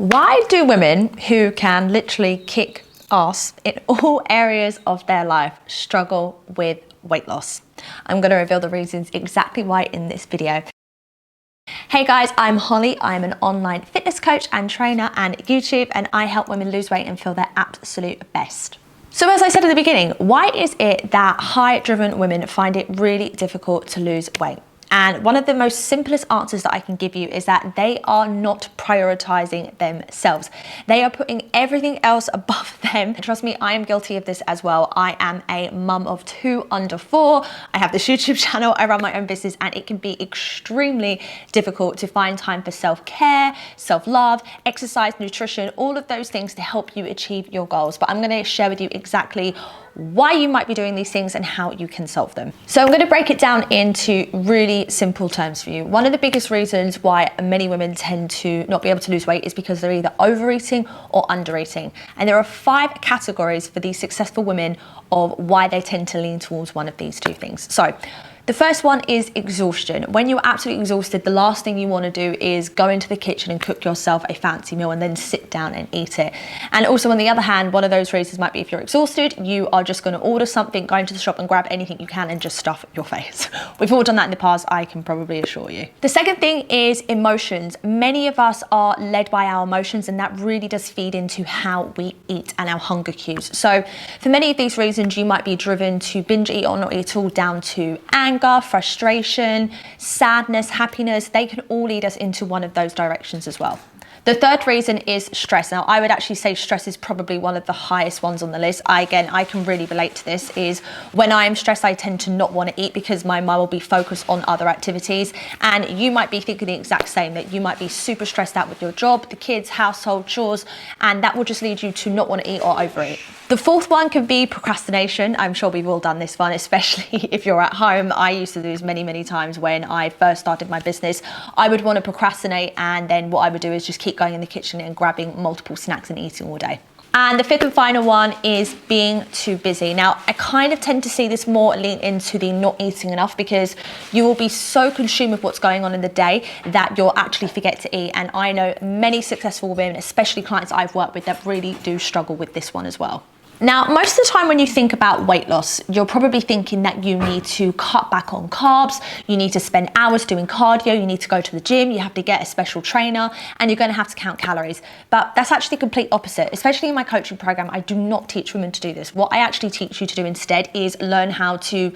Why do women who can literally kick ass in all areas of their life struggle with weight loss? I'm going to reveal the reasons exactly why in this video. Hey guys, I'm Holly. I'm an online fitness coach and trainer and YouTube, and I help women lose weight and feel their absolute best. So as I said at the beginning, why is it that high-driven women find it really difficult to lose weight? And one of the most simplest answers that I can give you is that they are not prioritizing themselves. They are putting everything else above them. And trust me, I am guilty of this as well. I am a mum of 2 under 4. I have this YouTube channel, I run my own business, and it can be extremely difficult to find time for self-care, self-love, exercise, nutrition, all of those things to help you achieve your goals. But I'm going to share with you exactly why you might be doing these things and how you can solve them. So I'm going to break it down into really simple terms for you. One of the biggest reasons why many women tend to not be able to lose weight is because they're either overeating or undereating. And there are 5 categories for these successful women of why they tend to lean towards one of these 2 things. So the first one is exhaustion. When you're absolutely exhausted, the last thing you want to do is go into the kitchen and cook yourself a fancy meal and then sit down and eat it. And also on the other hand, one of those reasons might be if you're exhausted, you are just going to order something, go into the shop and grab anything you can and just stuff your face. We've all done that in the past, I can probably assure you. The second thing is emotions. Many of us are led by our emotions, and that really does feed into how we eat and our hunger cues. So for many of these reasons, you might be driven to binge eat or not eat at all, down to anger, frustration, sadness, happiness. They can all lead us into one of those directions as well. The third reason is stress. Now, I would actually say stress is probably one of the highest ones on the list. I can really relate to this. Is when I am stressed, I tend to not want to eat because my mind will be focused on other activities. And you might be thinking the exact same, that you might be super stressed out with your job, the kids, household, chores, and that will just lead you to not want to eat or overeat. The fourth one can be procrastination. I'm sure we've all done this one, especially if you're at home. I used to do this many, many times when I first started my business. I would want to procrastinate, and then what I would do is just keep going in the kitchen and grabbing multiple snacks and eating all day. And the fifth and final one is being too busy. Now, I kind of tend to see this more lean into the not eating enough, because you will be so consumed with what's going on in the day that you'll actually forget to eat. And I know many successful women, especially clients I've worked with, that really do struggle with this one as well. Now, most of the time when you think about weight loss, you're probably thinking that you need to cut back on carbs, you need to spend hours doing cardio, you need to go to the gym, you have to get a special trainer, and you're going to have to count calories. But that's actually the complete opposite. Especially in my coaching program, I do not teach women to do this. What I actually teach you to do instead is learn how to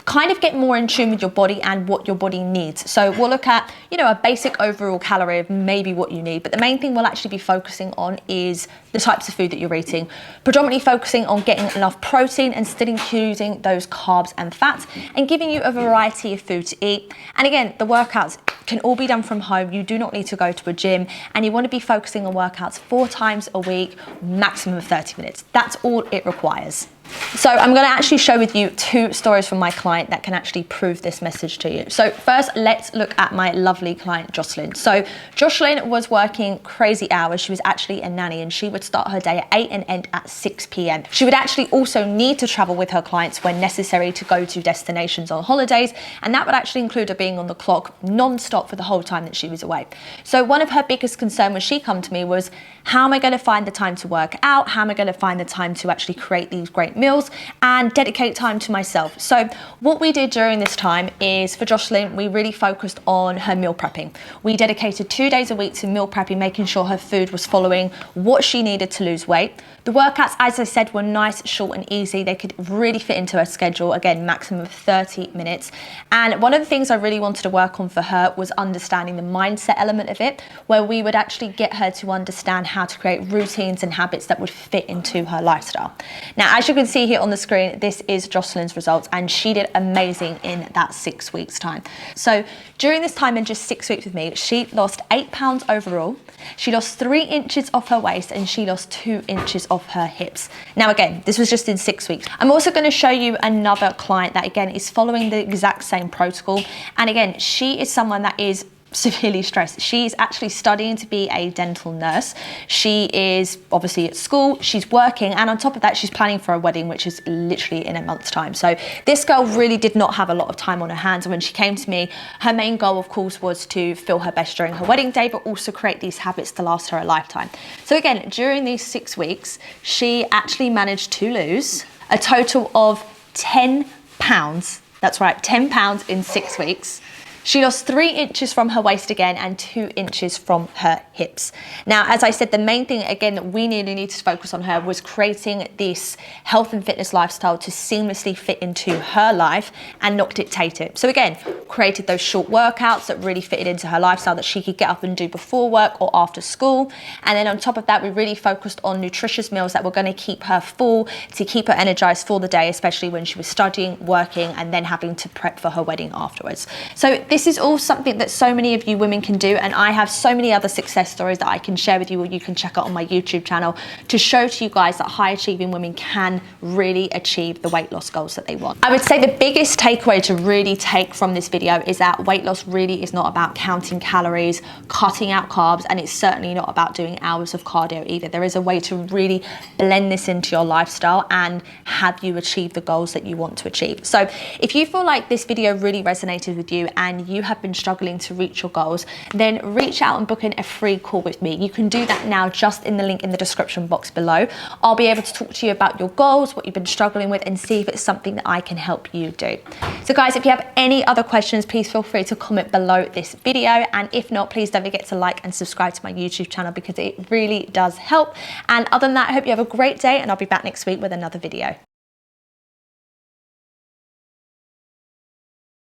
kind of get more in tune with your body and what your body needs. So we'll look at, a basic overall calorie of maybe what you need, but the main thing we'll actually be focusing on is the types of food that you're eating, predominantly focusing on getting enough protein and still including those carbs and fats, and giving you a variety of food to eat. And again, the workouts can all be done from home. You do not need to go to a gym, and you want to be focusing on workouts 4 times a week, maximum of 30 minutes. That's all it requires. So I'm going to actually share with you 2 stories from my client that can actually prove this message to you. So first, let's look at my lovely client, Joselyn. So Joselyn was working crazy hours. She was actually a nanny, and she would start her day at 8 and end at 6 p.m. She would actually also need to travel with her clients when necessary to go to destinations on holidays, and that would actually include her being on the clock non-stop for the whole time that she was away. So one of her biggest concerns when she came to me was, how am I going to find the time to work out? How am I going to find the time to actually create these great meals and dedicate time to myself? So what we did during this time is, for Joselyn, we really focused on her meal prepping. We dedicated 2 days a week to meal prepping, making sure her food was following what she needed to lose weight. The workouts, as I said, were nice, short and easy. They could really fit into her schedule. Again, maximum of 30 minutes. And one of the things I really wanted to work on for her was understanding the mindset element of it, where we would actually get her to understand how to create routines and habits that would fit into her lifestyle. Now, as you can see here on the screen, this is Joselyn's results, and she did amazing in that 6 weeks time. So during this time in just 6 weeks with me, she lost 8 pounds overall. She lost 3 inches off her waist, and she lost 2 inches off her hips. Now, again, this was just in 6 weeks. I'm also going to show you another client that, again, is following the exact same protocol. And again, she is someone that is severely stressed. She's actually studying to be a dental nurse. She is obviously at school, she's working, and on top of that, she's planning for a wedding, which is literally in a month's time. So this girl really did not have a lot of time on her hands. And when she came to me, her main goal, of course, was to feel her best during her wedding day, but also create these habits to last her a lifetime. So again, during these 6 weeks, she actually managed to lose a total of 10 pounds. That's right, 10 pounds in 6 weeks. She lost 3 inches from her waist again and 2 inches from her hips. Now, as I said, the main thing, again, that we really need to focus on her was creating this health and fitness lifestyle to seamlessly fit into her life and not dictate it. So again, created those short workouts that really fitted into her lifestyle that she could get up and do before work or after school. And then on top of that, we really focused on nutritious meals that were going to keep her full, to keep her energized for the day, especially when she was studying, working, and then having to prep for her wedding afterwards. So this is all something that so many of you women can do, and I have so many other success stories that I can share with you, or you can check out on my YouTube channel to show to you guys that high achieving women can really achieve the weight loss goals that they want. I would say the biggest takeaway to really take from this video is that weight loss really is not about counting calories, cutting out carbs, and it's certainly not about doing hours of cardio either. There is a way to really blend this into your lifestyle and have you achieve the goals that you want to achieve. So if you feel like this video really resonated with you and you have been struggling to reach your goals, then reach out and book in a free call with me. You can do that now just in the link in the description box below. I'll be able to talk to you about your goals, what you've been struggling with, and see if it's something that I can help you do. So guys, if you have any other questions, please feel free to comment below this video. And if not, please don't forget to like and subscribe to my YouTube channel because it really does help. And other than that, I hope you have a great day, and I'll be back next week with another video.